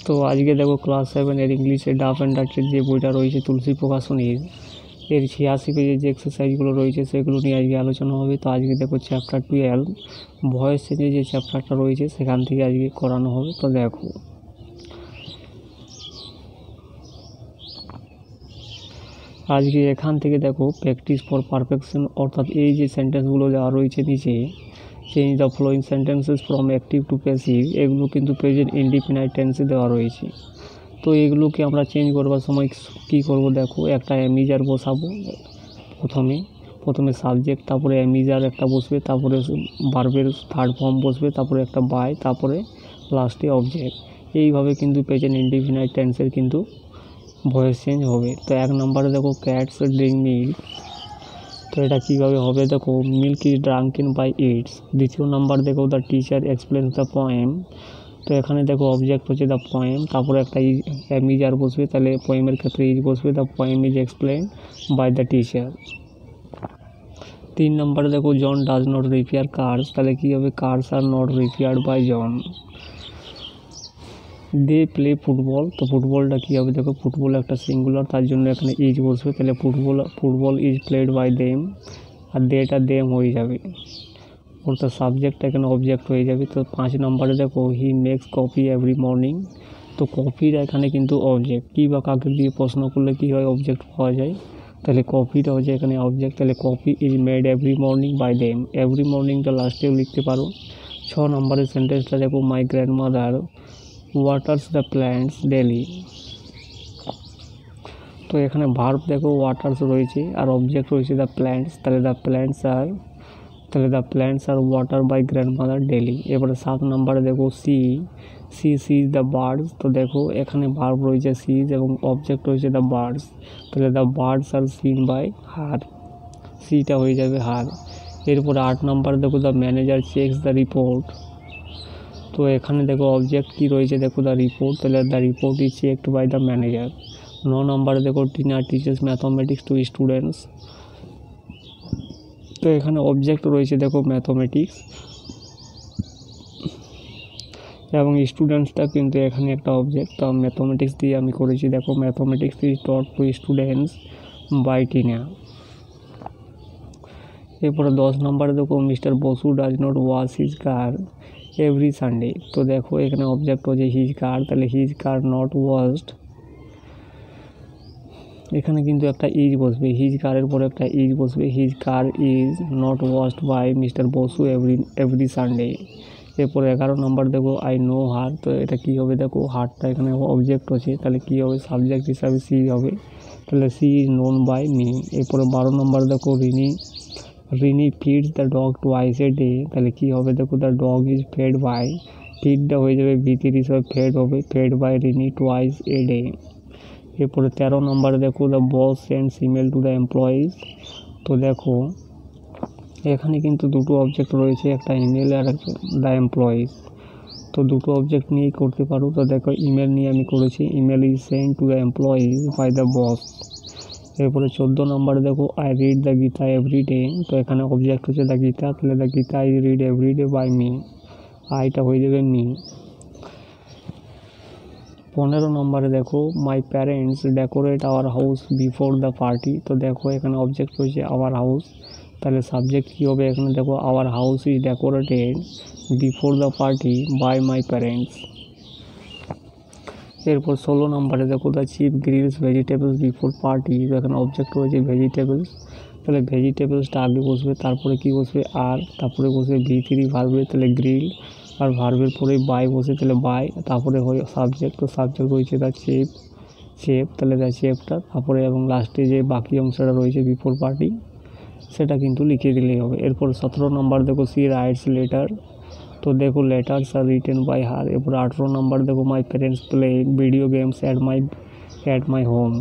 তো আজকে দেখো ক্লাস 7 এর ইংলিশে ডাফ অ্যান্ড ডাচের যে বইটা রয়েছে তুলসী প্রকাশনীর, এর 86 পেজের যে এক্সারসাইজগুলো রয়েছে সেগুলো নিয়ে আজকে আলোচনা হবে। তো আজকে দেখো চ্যাপ্টার 12 ভয়েস চেঞ্জের যে চ্যাপ্টারটা রয়েছে সেখান থেকে আজকে করানো হবে। তো দেখো আজকে এখান থেকে দেখো প্র্যাকটিস ফর পারফেকশন, অর্থাৎ এই যে সেন্টেন্সগুলো দেওয়া রয়েছে নিচে, change the following sentences from active to passive, এগুলো কিন্তু প্রেজেন্ট ইনডিফিনাইট টেন্সে দেওয়া রয়েছে। তো এগুলোকে আমরা চেঞ্জ করবার সময় কী করব, দেখো একটা অ্যামিজার বসাবো প্রথমে সাবজেক্ট, তারপরে অ্যামিজার একটা বসবে, তারপরে ভার্বের থার্ড ফর্ম বসবে, তারপরে একটা বাই, তারপরে লাস্টে অবজেক্ট। এইভাবে কিন্তু প্রেজেন্ট ইনডিফিনাইট টেন্সের কিন্তু ভয়েস চেঞ্জ হবে। তো 1 নম্বরে দেখো ক্যাটস ড্রিঙ্ক মিল্ক, তো এটা কীভাবে হবে দেখো, milk is drunken by its. দ্বিতীয় নাম্বার দেখো the teacher explains the poem, তো এখানে দেখো অবজেক্ট হচ্ছে দ্য পোয়েম, তারপরে একটা অ্যামিজার বসবে, তাহলে পোয়েমের ক্ষেত্রে ইজ বসবে, the poem is explain by the teacher. 3 নম্বরে দেখো John does not repair cars, তাহলে কী হবে, cars are not repaired by John. They play football, তো ফুটবলটা কী হবে দেখো, ফুটবল একটা সিঙ্গুলার, তার জন্য এখানে ইজ বসবে, তাহলে football is played by them, আর দেটা দেম হয়ে যাবে, অর্থাৎ সাবজেক্টটা এখানে অবজেক্ট হয়ে যাবে। তো 5 নম্বরে দেখো he makes coffee every morning, তো কফিটা এখানে কিন্তু অবজেক্ট, কী বা কাকে দিয়ে প্রশ্ন করলে কী হয়, অবজেক্ট পাওয়া যায়, তাহলে কফিটা হচ্ছে এখানে অবজেক্ট, তাহলে coffee is made every morning by them, every মর্নিংটা লাস্টেও লিখতে পারো। 6 নম্বরের সেন্টেন্সটা দেখো my grandmother waters the plants daily, তো এখানে ভার্ব দেখো ওয়াটার্স রয়েছে আর অবজেক্ট রয়েছে দ্য প্ল্যান্টস, তাহলে the plants are water by grandmother daily. এবারে 7 নম্বরে দেখো সি সিজ দ্য বার্ডস, তো দেখো এখানে ভার্ব রয়েছে সিজ এবং অবজেক্ট রয়েছে দ্য বার্ডস, তাহলে the birds are seen by her, সিটা হয়ে যাবে হার। এরপরে 8 নম্বরে দেখো the manager checks the report, তো এখানে দেখো অবজেক্ট কি রয়েছে দেখো দ্য রিপোর্ট, তাহলে the report is checked by the manager. 9 নম্বরে দেখো Tina teaches mathematics to students, তো এখানে অবজেক্ট রয়েছে দেখো ম্যাথমেটিক্স এবং স্টুডেন্টসটা কিন্তু এখানে একটা অবজেক্ট, তো ম্যাথমেটিক্স দিয়ে আমি করেছি, দেখো mathematics is taught to students by Tina. এরপরে 10 নম্বরে দেখো mister Basu does not wash his car every Sunday, তো দেখো এখানে অবজেক্ট হচ্ছে হিজ কার, তাহলে হিজ কার নট ওয়াশড, এখানে কিন্তু একটা ইজ বসবে, হিজ কারের পরে একটা ইজ বসবে, his car is not washed by mister Basu every Sunday. এরপরে 11 নম্বর দেখো আই নো হার, তো এটা কী হবে দেখো, হারটা এখানে অবজেক্ট আছে, তাহলে কী হবে, সাবজেক্ট হিসাবে সি হবে, তাহলে she is known by me. এরপরে 12 নম্বর দেখো Rini feeds the dog twice a day, তাহলে কী হবে দেখো, the dog is fed by, ফিডটা হয়ে যাবে ভিতির হিসাবে ফেড হবে, fed by Rini twice a day. এরপরে 13 নম্বরে দেখো the boss sends email to the employees, তো দেখো এখানে কিন্তু দুটো অবজেক্ট রয়েছে, একটা ইমেল আর একটা দ্য এমপ্লয়িজ, তো দুটো অবজেক্ট নিয়েই করতে পারো। তো দেখো ইমেল নিয়ে আমি করেছি, email is send to the employees by the boss. এরপরে 14 নম্বরে দেখো I read the Gita every day, তো এখানে অবজেক্ট হচ্ছে দ্য গীতা, তাহলে the Gita I read every day by me, আইটা হয়ে যাবে মি। 15 নম্বরে দেখো my parents decorate our house before the party, তো দেখো এখানে অবজেক্ট রয়েছে আওয়ার হাউস, তাহলে সাবজেক্ট কী হবে, এখানে দেখো our house is decorated before the party by my parents. এরপর 16 নম্বরে দেখো the chef grills vegetables before party, তো এখানে অবজেক্ট রয়েছে ভেজিটেবলস, তাহলে ভেজিটেবলসটা আগে বসবে, তারপরে কি বসবে আর, তারপরে বসবে V3 ভার্বে, তাহলে গ্রিল, আর ভার্বের পরে বাই বসে, তাহলে বাই, তারপরে হয় সাবজেক্ট, তো সাবজেক্ট রয়েছে দ্য চেফ, তাহলে দ্য চেফটা, তারপরে এবং লাস্টে যে বাকি অংশটা রয়েছে বিফোর পার্টি সেটা কিন্তু লিখে দিলেই হবে। এরপর 17 নম্বর দেখো সি রাইটস লেটার, তো দেখো letters are written by her. এরপর 18 নম্বর দেখো my parents play video games at my home,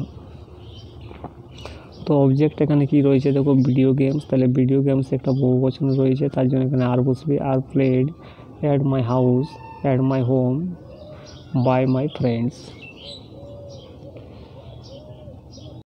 তো অবজেক্ট এখানে কি রয়েছে দেখো ভিডিও গেমস, তাহলে ভিডিও গেমস একটা বহুবচন রয়েছে, তার জন্য এখানে আর বসবে, are played at my house at my home by my friends.